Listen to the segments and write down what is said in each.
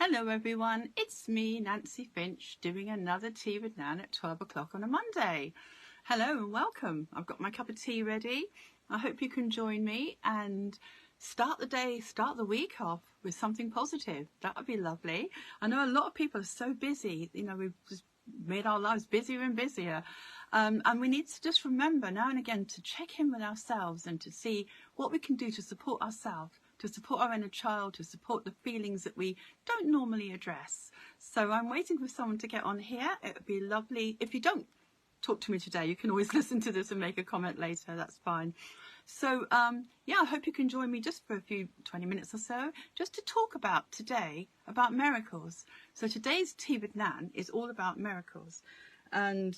Hello everyone, it's me, Nancy Finch, doing another Tea with Nan at 12 o'clock on a Monday. Hello and welcome. I've got my cup of tea ready. I hope you can join me and start the week off with something positive. That would be lovely. I know a lot of people are so busy, we've just made our lives busier and busier. And we need to just remember now and again to check in with ourselves and to see what we can do to support ourselves, to support our inner child, to support the feelings that we don't normally address. So I'm waiting for someone to get on here. It would be lovely. If you don't talk to me today, you can always listen to this and make a comment later. That's fine. So, yeah, I hope you can join me just for 20 minutes or so, just to talk about today, about miracles. So today's Tea with Nan is all about miracles. And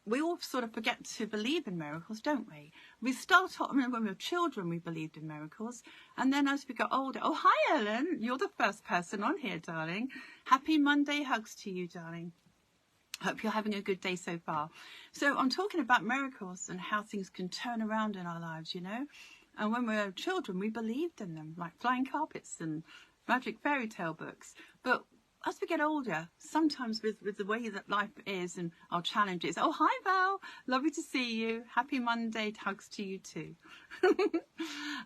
we all sort of forget to believe in miracles, don't we? We start off, when we were children, we believed in miracles. And then as we got older, oh, hi, Ellen. You're the first person on here, darling. Happy Monday hugs to you, darling. Hope you're having a good day so far. So I'm talking about miracles and how things can turn around in our lives, And when we were children, we believed in them, like flying carpets and magic fairy tale books. But as we get older, sometimes with the way that life is and our challenges. Oh, hi, Val. Lovely to see you. Happy Monday. Hugs to you too.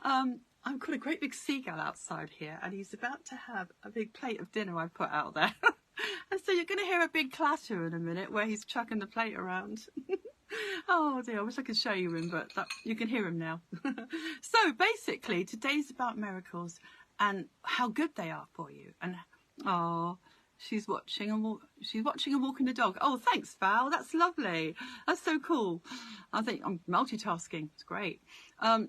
I've got a great big seagull outside here, and he's about to have a big plate of dinner I put out there. And so you're going to hear a big clatter in a minute where he's chucking the plate around. Oh dear, I wish I could show you him, but you can hear him now. So basically, today's about miracles and how good they are for you. And she's watching and walking the dog. Oh, thanks, Val. That's lovely. That's so cool. I think I'm multitasking. It's great.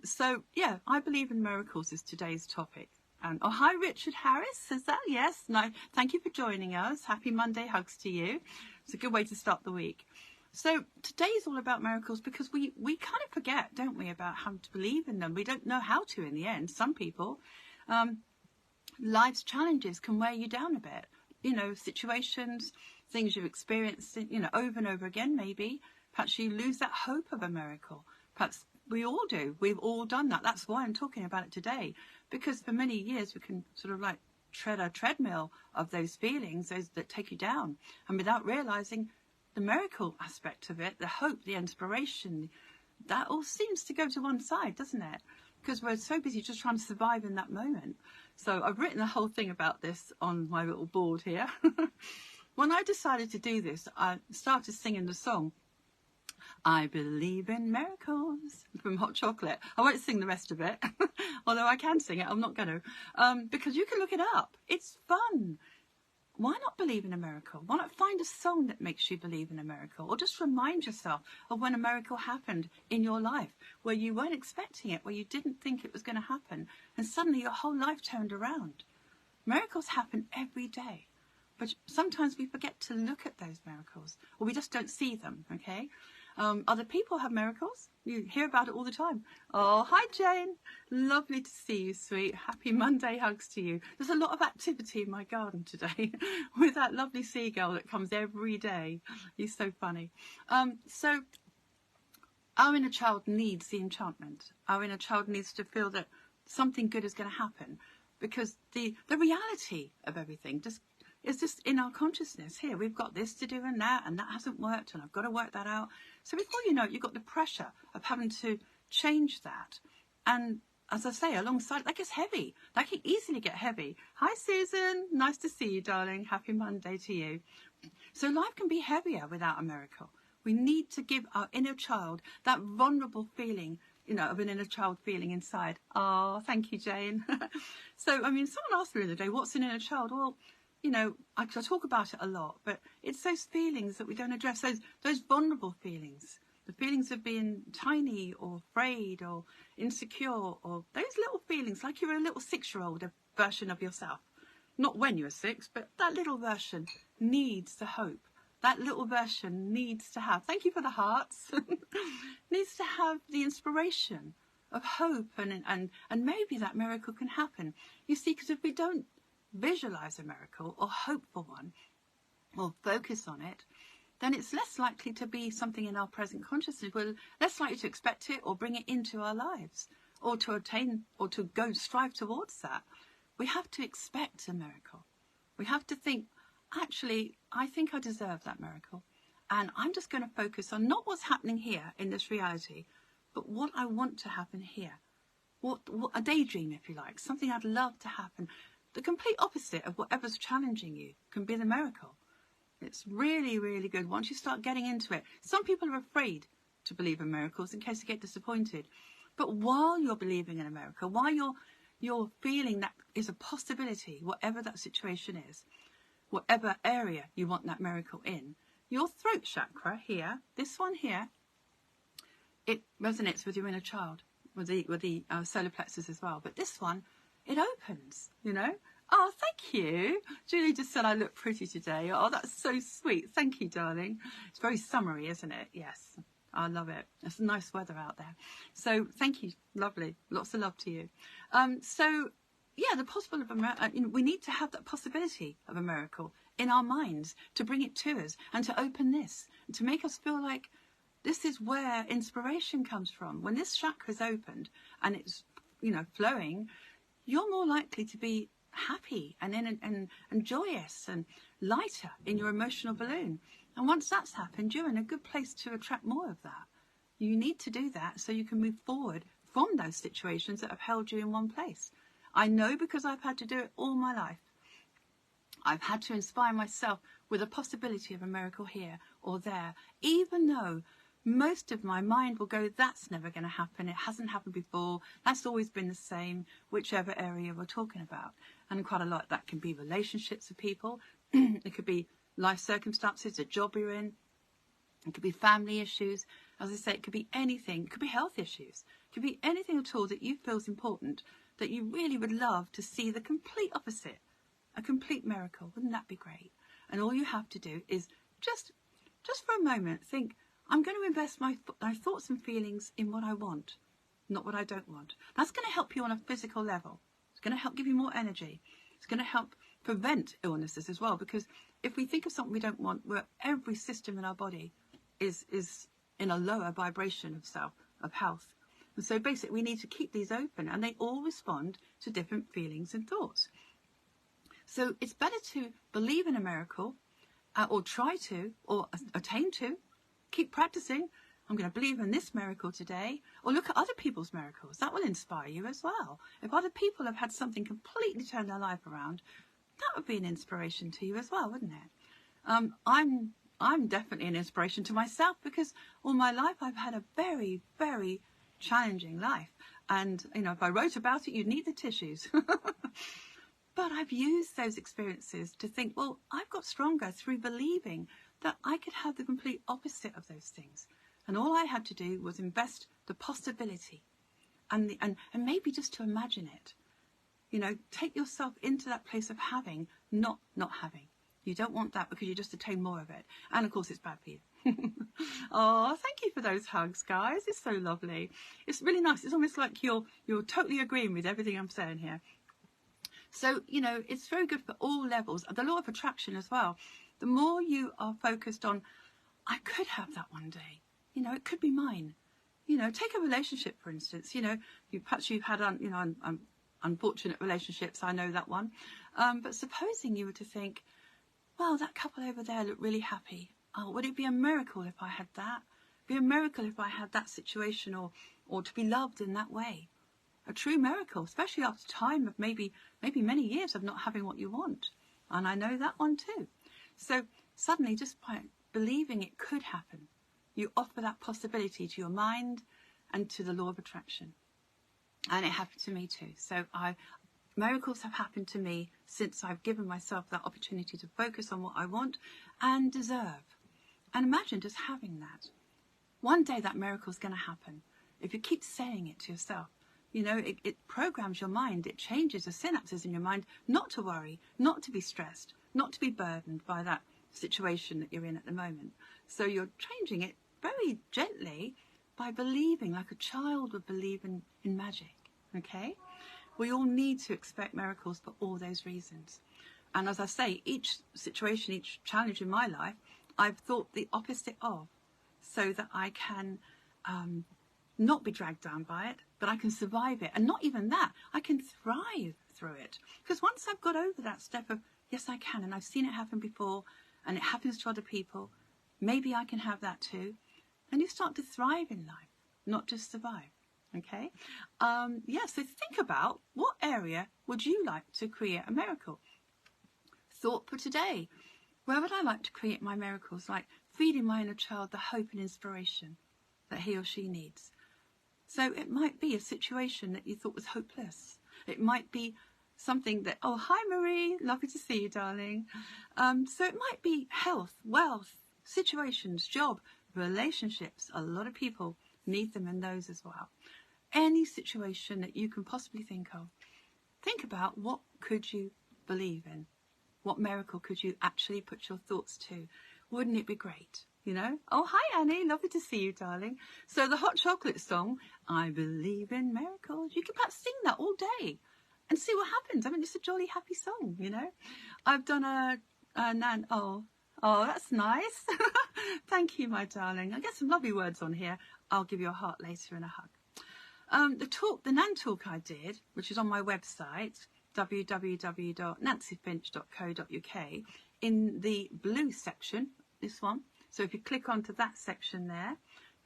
So yeah, I believe in miracles is today's topic. And oh, hi, Richard Harris. Is that? Yes. No. Thank you for joining us. Happy Monday. Hugs to you. It's a good way to start the week. So today is all about miracles because we kind of forget, don't we, about how to believe in them. We don't know how to in the end. Some people, life's challenges can wear you down a bit. Situations, things you've experienced, over and over again, maybe. Perhaps you lose that hope of a miracle. Perhaps we all do. We've all done that. That's why I'm talking about it today. Because for many years, we can sort of like tread a treadmill of those feelings, those that take you down. And without realizing the miracle aspect of it, the hope, the inspiration, that all seems to go to one side, doesn't it? Because we're so busy just trying to survive in that moment. So I've written a whole thing about this on my little board here. When I decided to do this, I started singing the song, I Believe in Miracles, from Hot Chocolate. I won't sing the rest of it, although I can sing it. I'm not going to, because you can look it up. It's fun. Why not believe in a miracle? Why not find a song that makes you believe in a miracle? Or just remind yourself of when a miracle happened in your life, where you weren't expecting it, where you didn't think it was going to happen, and suddenly your whole life turned around. Miracles happen every day. But sometimes we forget to look at those miracles, or we just don't see them, okay? Other people have miracles. You hear about it all the time. Oh, hi, Jane. Lovely to see you, sweet. Happy Monday hugs to you. There's a lot of activity in my garden today with that lovely seagull that comes every day. He's so funny. So our inner child needs the enchantment. Our inner child needs to feel that something good is going to happen because the reality of everything it's just in our consciousness. Here, we've got this to do and that hasn't worked and I've got to work that out. So before you know it, you've got the pressure of having to change that. And as I say, alongside, that gets heavy. That can easily get heavy. Hi, Susan. Nice to see you, darling. Happy Monday to you. So life can be heavier without a miracle. We need to give our inner child that vulnerable feeling, of an inner child feeling inside. Oh, thank you, Jane. So, someone asked me the other day, what's an inner child? Well, I talk about it a lot, but it's those feelings that we don't address, those vulnerable feelings, the feelings of being tiny or afraid or insecure, or those little feelings like you're a little 6-year-old version of yourself. Not when you were 6, but that little version needs the hope. That little version needs to have, thank you for the hearts, needs to have the inspiration of hope and maybe that miracle can happen. You see, because if we don't visualize a miracle or hope for one or focus on it, then it's less likely to be something in our present consciousness. We're less likely to expect it or bring it into our lives or to attain or to go strive towards that. We have to expect a miracle. We have to think, actually, I think I deserve that miracle. And I'm just going to focus on not what's happening here in this reality, but what I want to happen here. What a daydream, if you like, something I'd love to happen. The complete opposite of whatever's challenging you can be the miracle. It's really, really good once you start getting into it. Some people are afraid to believe in miracles in case they get disappointed. But while you're believing in a miracle, while you're feeling that is a possibility, whatever that situation is, whatever area you want that miracle in, your throat chakra here, this one here, it resonates with your inner child, with the solar plexus as well. But this one, it opens, you know. Oh, thank you. Julie just said I look pretty today. Oh, that's so sweet. Thank you, darling. It's very summery, isn't it? Yes, I love it. It's nice weather out there. So thank you. Lovely. Lots of love to you. So, yeah, the possible of a miracle, we need to have that possibility of a miracle in our minds to bring it to us and to open this, and to make us feel like this is where inspiration comes from. When this chakra is opened and it's, you know, flowing, you're more likely to be happy and joyous and lighter in your emotional balloon. And once that's happened, you're in a good place to attract more of that. You need to do that so you can move forward from those situations that have held you in one place. I know, because I've had to do it all my life. I've had to inspire myself with a possibility of a miracle here or there, even though most of my mind will go, that's never going to happen. It hasn't happened before. That's always been the same, whichever area we're talking about. And quite a lot, that can be relationships with people. It could be life circumstances, a job you're in. It could be family issues. As I say, it could be anything. It could be health issues. It could be anything at all that you feel is important, that you really would love to see the complete opposite, a complete miracle. Wouldn't that be great? And all you have to do is just for a moment, think, I'm going to invest my thoughts and feelings in what I want, not what I don't want. That's going to help you on a physical level. It's going to help give you more energy. It's going to help prevent illnesses as well, because if we think of something we don't want, where every system in our body is in a lower vibration of health. And so basically we need to keep these open, and they all respond to different feelings and thoughts. So it's better to believe in a miracle, or try to, or attain to. Keep practicing. I'm going to believe in this miracle today, or look at other people's miracles. That will inspire you as well. If other people have had something completely turn their life around, that would be an inspiration to you as well, wouldn't it? I'm definitely an inspiration to myself, because all my life I've had a very, very challenging life. And, you know, if I wrote about it, you'd need the tissues. But I've used those experiences to think, well, I've got stronger through believing that I could have the complete opposite of those things. And all I had to do was invest the possibility and maybe just to imagine it. You know, take yourself into that place of having, not having. You don't want that, because you just attain more of it. And of course it's bad for you. Oh, thank you for those hugs, guys. It's so lovely. It's really nice. It's almost like you're totally agreeing with everything I'm saying here. So, you know, it's very good for all levels. The law of attraction as well. The more you are focused on, I could have that one day. You know, it could be mine. You know, take a relationship, for instance. You know, perhaps you've had, unfortunate relationships. I know that one. But supposing you were to think, well, that couple over there looked really happy. Oh, would it be a miracle if I had that? Be a miracle if I had that situation, or to be loved in that way. A true miracle, especially after time of maybe many years of not having what you want. And I know that one too. So suddenly, just by believing it could happen, you offer that possibility to your mind and to the law of attraction. And it happened to me too. So miracles have happened to me since I've given myself that opportunity to focus on what I want and deserve. And imagine just having that. One day that miracle is going to happen. If you keep saying it to yourself, you know, it programs your mind. It changes the synapses in your mind not to worry, not to be stressed, not to be burdened by that situation that you're in at the moment. So you're changing it very gently by believing, like a child would believe in magic, okay? We all need to expect miracles for all those reasons. And as I say, each situation, each challenge in my life, I've thought the opposite of, so that I can not be dragged down by it, but I can survive it. And not even that, I can thrive through it. Because once I've got over that step of, yes, I can, and I've seen it happen before, and it happens to other people, maybe I can have that too. And you start to thrive in life, not just survive. Okay? So think about, what area would you like to create a miracle? Thought for today. Where would I like to create my miracles? Like feeding my inner child the hope and inspiration that he or she needs. So it might be a situation that you thought was hopeless. It might be something that, oh, hi Marie, lovely to see you, darling. So it might be health, wealth, situations, job, relationships. A lot of people need them in those as well. Any situation that you can possibly think of. Think about, what could you believe in? What miracle could you actually put your thoughts to? Wouldn't it be great? You know? Oh, hi Annie, lovely to see you, darling. So the Hot Chocolate song, I believe in miracles. You can perhaps sing that all day and see what happens. I mean, it's a jolly happy song, you know? I've done a Nan. Oh, that's nice. Thank you, my darling. I get some lovely words on here. I'll give you a heart later and a hug. The Nan talk I did, which is on my website, www.nancyfinch.co.uk, in the blue section, this one. So if you click onto that section there,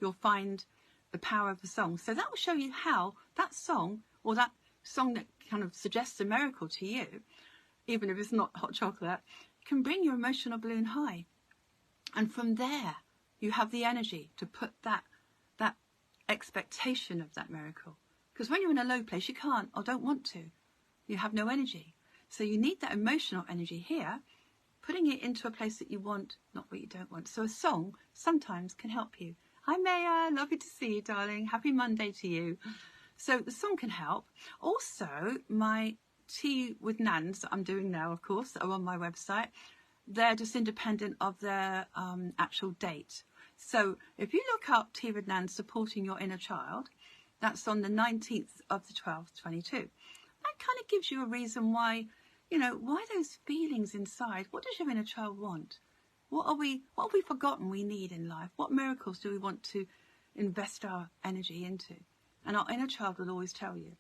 you'll find the power of the song. So that will show you how that song, or that song that kind of suggests a miracle to you, even if it's not hot chocolate, can bring your emotional balloon high. And from there, you have the energy to put that expectation of that miracle. Because when you're in a low place, you can't or don't want to. You have no energy. So you need that emotional energy here, putting it into a place that you want, not what you don't want. So a song sometimes can help you. Hi Maya, lovely to see you, darling. Happy Monday to you. So the song can help. Also, my Tea with Nans that I'm doing now, of course, are on my website. They're just independent of their actual date. So if you look up Tea with Nan Supporting Your Inner Child, that's on the 19th of the 12th, 22. That kind of gives you a reason why, why those feelings inside. What does your inner child want? What have we forgotten we need in life? What miracles do we want to invest our energy into? And our inner child will always tell you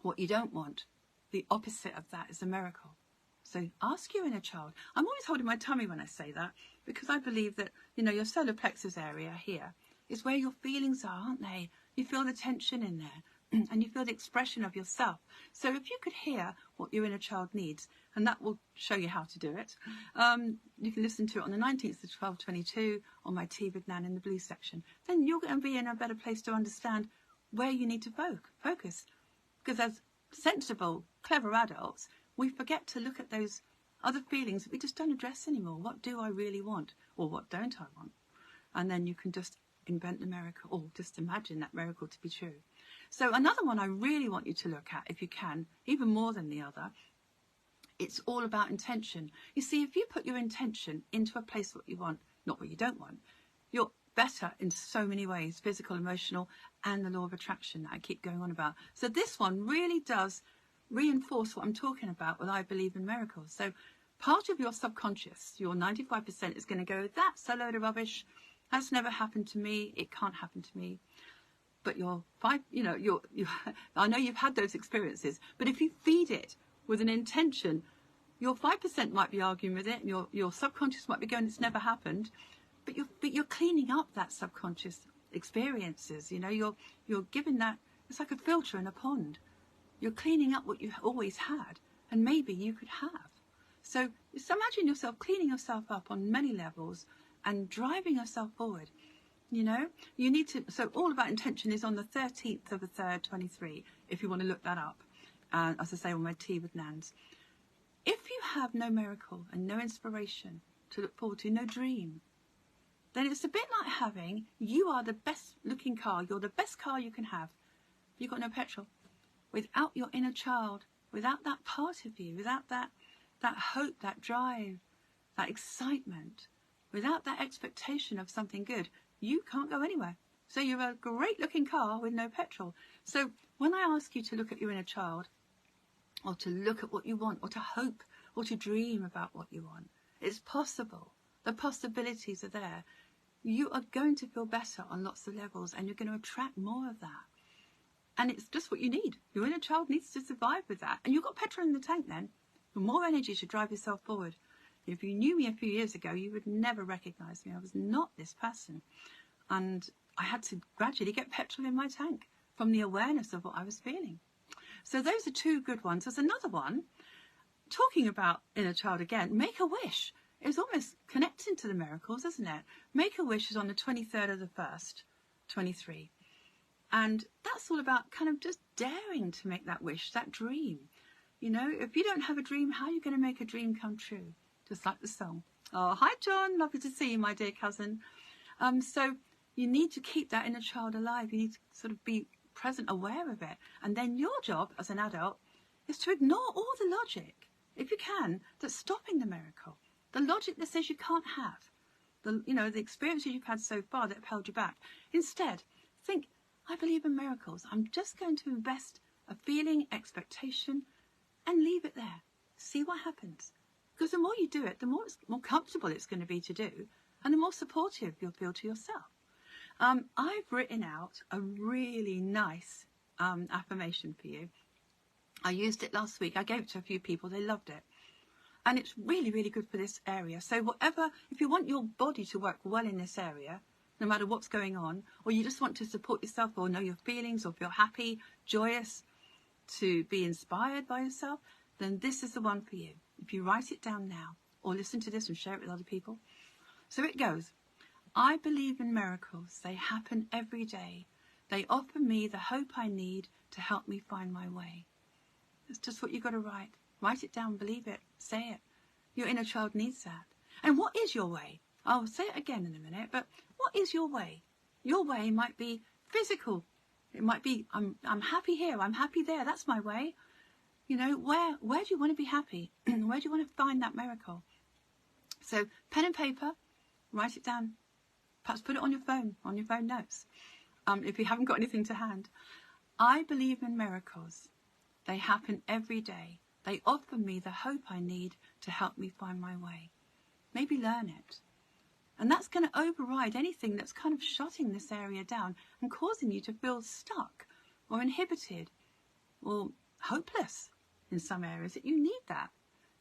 what you don't want. The opposite of that is a miracle. So ask your inner child. I'm always holding my tummy when I say that, because I believe that, your solar plexus area here is where your feelings are, aren't they? You feel the tension in there and you feel the expression of yourself. So if you could hear what your inner child needs, and that will show you how to do it, you can listen to it on the 19th of 12/22 on my Tea with Nan in the blue section. Then you're going to be in a better place to understand where you need to focus. Because as sensible, clever adults, we forget to look at those other feelings that we just don't address anymore. What do I really want? Or what don't I want? And then you can just invent the miracle, or just imagine that miracle to be true. So another one I really want you to look at, if you can, even more than the other, it's all about intention. You see, if you put your intention into a place what you want, not what you don't want, you're better in so many ways, physical, emotional, and the law of attraction that I keep going on about. So this one really does reinforce what I'm talking about with I believe in miracles. So part of your subconscious, your 95%, is going to go, that's a load of rubbish. That's never happened to me. It can't happen to me. But your I know you've had those experiences, but if you feed it with an intention, your 5% might be arguing with it, and your subconscious might be going, it's never happened. But you're cleaning up that subconscious experiences. You're giving that, it's like a filter in a pond. You're cleaning up what you've always had, and maybe you could have. So just imagine yourself cleaning yourself up on many levels and driving yourself forward. You need to, so All About Intention is on the 13th of the 3rd, 23, if you want to look that up. As I say, on my Tea with Nans. If you have no miracle and no inspiration to look forward to, no dream, then it's a bit like having, you are the best looking car, you're the best car you can have. You've got no petrol. Without your inner child, without that part of you, without that hope, that drive, that excitement, without that expectation of something good, you can't go anywhere. So you're a great looking car with no petrol. So when I ask you to look at your inner child, or to look at what you want, or to hope, or to dream about what you want, it's possible. The possibilities are there. You are going to feel better on lots of levels, and you're going to attract more of that. And it's just what you need. Your inner child needs to survive with that. And you've got petrol in the tank then. More energy to drive yourself forward. If you knew me a few years ago, you would never recognize me. I was not this person. And I had to gradually get petrol in my tank from the awareness of what I was feeling. So those are two good ones. There's another one, talking about inner child again, Make a Wish. It's almost connecting to the miracles, isn't it? Make a Wish is on the 23rd of the 1st, 23. And that's all about kind of just daring to make that wish, that dream. You know, if you don't have a dream, how are you going to make a dream come true? Just like the song. Oh, hi, John. Lovely to see you, my dear cousin. So you need to keep that inner child alive. You need to sort of be present, aware of it. And then your job as an adult is to ignore all the logic, if you can, that's stopping the miracle. The logic that says you can't have. The experiences you've had so far that have held you back. Instead, think, I believe in miracles. I'm just going to invest a feeling, expectation, and leave it there. See what happens. Because the more you do it, the more comfortable it's going to be to do, and the more supportive you'll feel to yourself. I've written out a really nice affirmation for you. I used it last week. I gave it to a few people. They loved it. And it's really, really good for this area. So if you want your body to work well in this area, no matter what's going on, or you just want to support yourself or know your feelings or feel happy, joyous, to be inspired by yourself, then this is the one for you. If you write it down now or listen to this and share it with other people. So it goes, I believe in miracles. They happen every day. They offer me the hope I need to help me find my way. It's just what you've got to write. Write it down, believe it, say it. Your inner child needs that. And what is your way? I'll say it again in a minute, but what is your way? Your way might be physical. It might be, I'm happy here, I'm happy there, that's my way. You know, where do you want to be happy? Where do you want to find that miracle? So pen and paper, write it down. Perhaps put it on your phone notes, if you haven't got anything to hand. I believe in miracles. They happen every day. They offer me the hope I need to help me find my way. Maybe learn it. And that's going to override anything that's kind of shutting this area down and causing you to feel stuck or inhibited or hopeless in some areas. That you need that.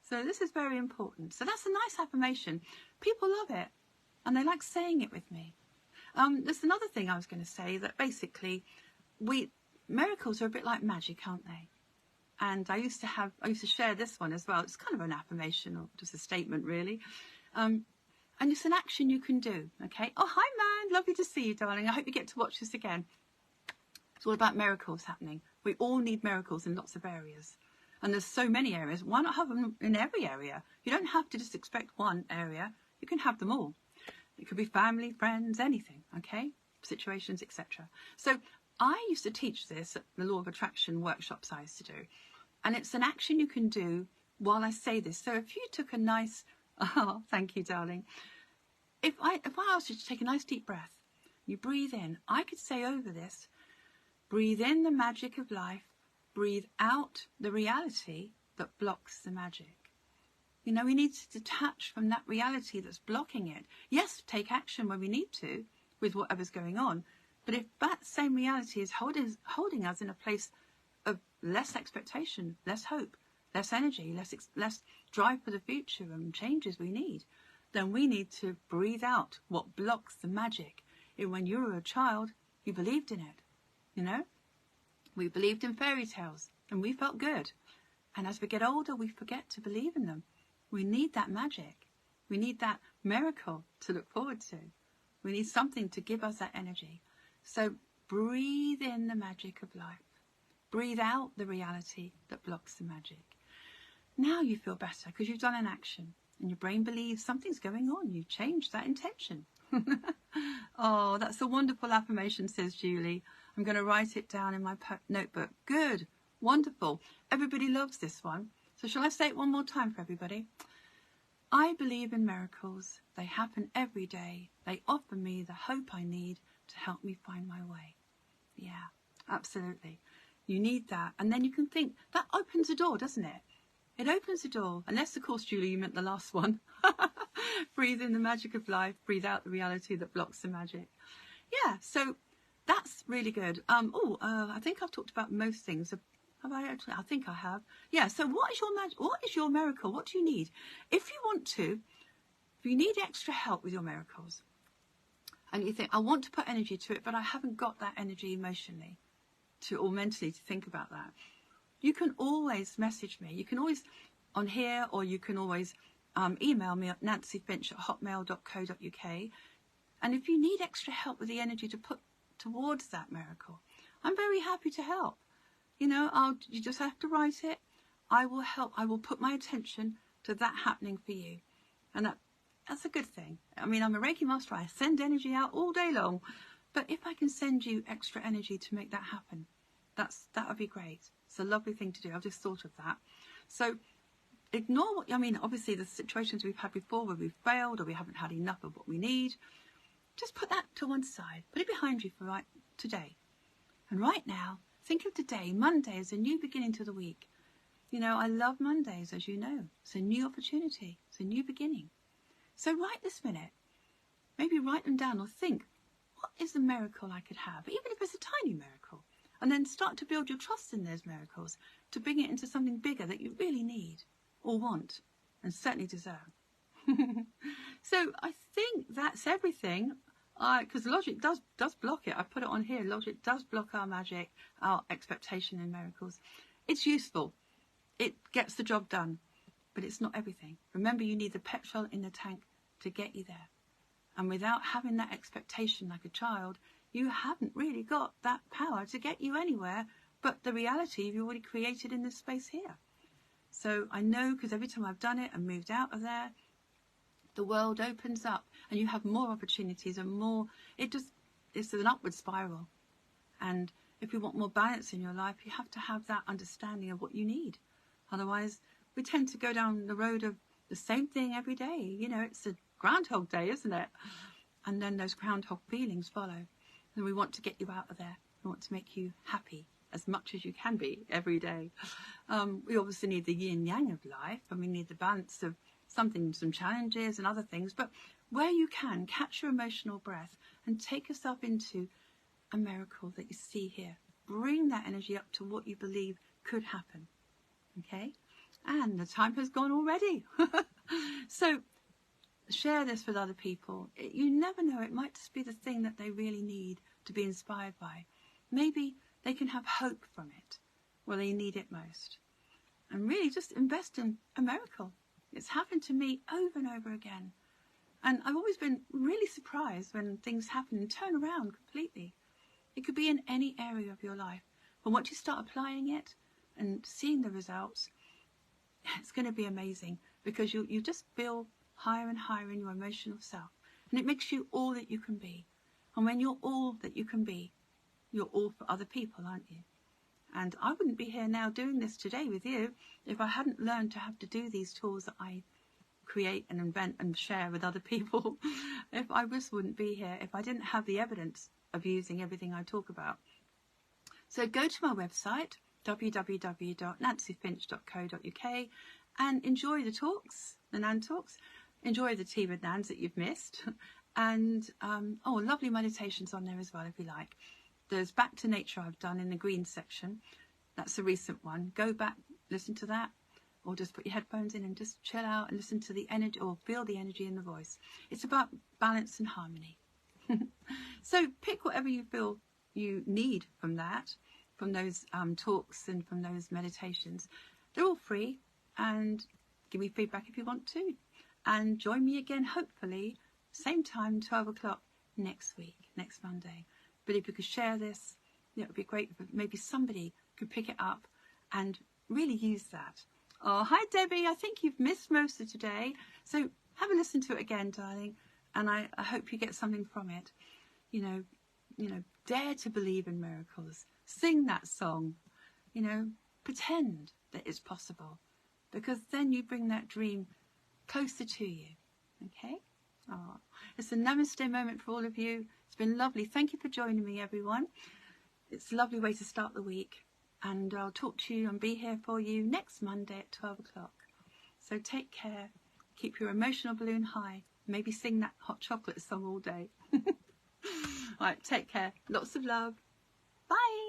So this is very important. So that's a nice affirmation. People love it and they like saying it with me. There's another thing I was going to say, that basically miracles are a bit like magic, aren't they? And I used to share this one as well. It's kind of an affirmation or just a statement, really. And it's an action you can do, okay? Oh, hi, man. Lovely to see you, darling. I hope you get to watch this again. It's all about miracles happening. We all need miracles in lots of areas. And there's so many areas. Why not have them in every area? You don't have to just expect one area. You can have them all. It could be family, friends, anything, okay? Situations, etc. So I used to teach this at the Law of Attraction workshops I used to do. And it's an action you can do while I say this. So if you took a nice, oh, thank you, darling. If I asked you to take a nice deep breath, you breathe in, I could say over this, breathe in the magic of life, breathe out the reality that blocks the magic. You know, we need to detach from that reality that's blocking it. Yes, take action when we need to with whatever's going on. But if that same reality is holding us in a place of less expectation, less hope, less energy, less drive for the future and changes we need, then we need to breathe out what blocks the magic. And when you were a child, you believed in it, you know? We believed in fairy tales and we felt good. And as we get older, we forget to believe in them. We need that magic. We need that miracle to look forward to. We need something to give us that energy. So breathe in the magic of life. Breathe out the reality that blocks the magic. Now you feel better because you've done an action and your brain believes something's going on. You've changed that intention. Oh, that's a wonderful affirmation, says Julie. I'm going to write it down in my notebook. Good. Wonderful. Everybody loves this one. So shall I say it one more time for everybody? I believe in miracles. They happen every day. They offer me the hope I need to help me find my way. Yeah, absolutely. You need that. And then you can think, that opens a door, doesn't it? It opens the door. Unless, of course, Julie, you meant the last one. Breathe in the magic of life. Breathe out the reality that blocks the magic. Yeah, so that's really good. I think I've talked about most things. Have I actually? I think I have. Yeah. So what is your miracle? What do you need? If you need extra help with your miracles, and you think, I want to put energy to it, but I haven't got that energy emotionally or mentally to think about that, you can always message me. You can always on here, or you can always email me at nancyfinch@hotmail.co.uk. And if you need extra help with the energy to put towards that miracle, I'm very happy to help. You know, you just have to write it. I will help. I will put my attention to that happening for you. And that's a good thing. I mean, I'm a Reiki master. I send energy out all day long. But if I can send you extra energy to make that happen, that would be great. It's a lovely thing to do. I've just thought of that. So ignore what, I mean, obviously the situations we've had before where we've failed or we haven't had enough of what we need. Just put that to one side. Put it behind you for right today. And right now, think of today, Monday, as a new beginning to the week. You know, I love Mondays, as you know. It's a new opportunity. It's a new beginning. So right this minute, maybe write them down or think, what is the miracle I could have? Even if it's a tiny miracle. And then start to build your trust in those miracles to bring it into something bigger that you really need or want and certainly deserve. So I think that's everything. Because logic does block it. I put it on here. Logic does block our magic, our expectation in miracles. It's useful. It gets the job done. But it's not everything. Remember, you need the petrol in the tank to get you there. And without having that expectation like a child, you haven't really got that power to get you anywhere but the reality you've already created in this space here. So I know, because every time I've done it and moved out of there, the world opens up and you have more opportunities and more. It's an upward spiral. And if you want more balance in your life, you have to have that understanding of what you need. Otherwise, we tend to go down the road of the same thing every day. You know, it's a Groundhog Day, isn't it? And then those groundhog feelings follow. And we want to get you out of there. We want to make you happy as much as you can be every day. We obviously need the yin yang of life, and we need the balance of some challenges and other things. But where you can, catch your emotional breath and take yourself into a miracle that you see here. Bring that energy up to what you believe could happen. Okay? And the time has gone already. So share this with other people. You never know, it might just be the thing that they really need to be inspired by. Maybe they can have hope from it where they need it most. And really just invest in a miracle. It's happened to me over and over again. And I've always been really surprised when things happen and turn around completely. It could be in any area of your life. But once you start applying it and seeing the results, it's going to be amazing, because you just feel higher and higher in your emotional self. And it makes you all that you can be. And when you're all that you can be, you're all for other people, aren't you? And I wouldn't be here now doing this today with you if I hadn't learned to have to do these tools that I create and invent and share with other people. If I just wouldn't be here if I didn't have the evidence of using everything I talk about. So go to my website, www.nancyfinch.co.uk, and enjoy the talks, the Nan Talks. Enjoy the tea with Nans that you've missed. And, lovely meditations on there as well, if you like. There's Back to Nature I've done in the green section. That's a recent one. Go back, listen to that, or just put your headphones in and just chill out and listen to the energy, or feel the energy in the voice. It's about balance and harmony. So pick whatever you feel you need from that, from those talks and from those meditations. They're all free, and give me feedback if you want to. And join me again, hopefully, same time, 12 o'clock next week, next Monday. But if you could share this, it would be great if maybe somebody could pick it up and really use that. Oh, hi, Debbie. I think you've missed most of today. So have a listen to it again, darling. And I hope you get something from it. You know, dare to believe in miracles. Sing that song. Pretend that it's possible. Because then you bring that dream closer to you. Okay? Oh, it's a namaste moment for all of you. It's been lovely. Thank you for joining me, everyone. It's a lovely way to start the week. And I'll talk to you and be here for you next Monday at 12 o'clock. So take care. Keep your emotional balloon high. Maybe sing that hot chocolate song all day. Right, take care. Lots of love. Bye.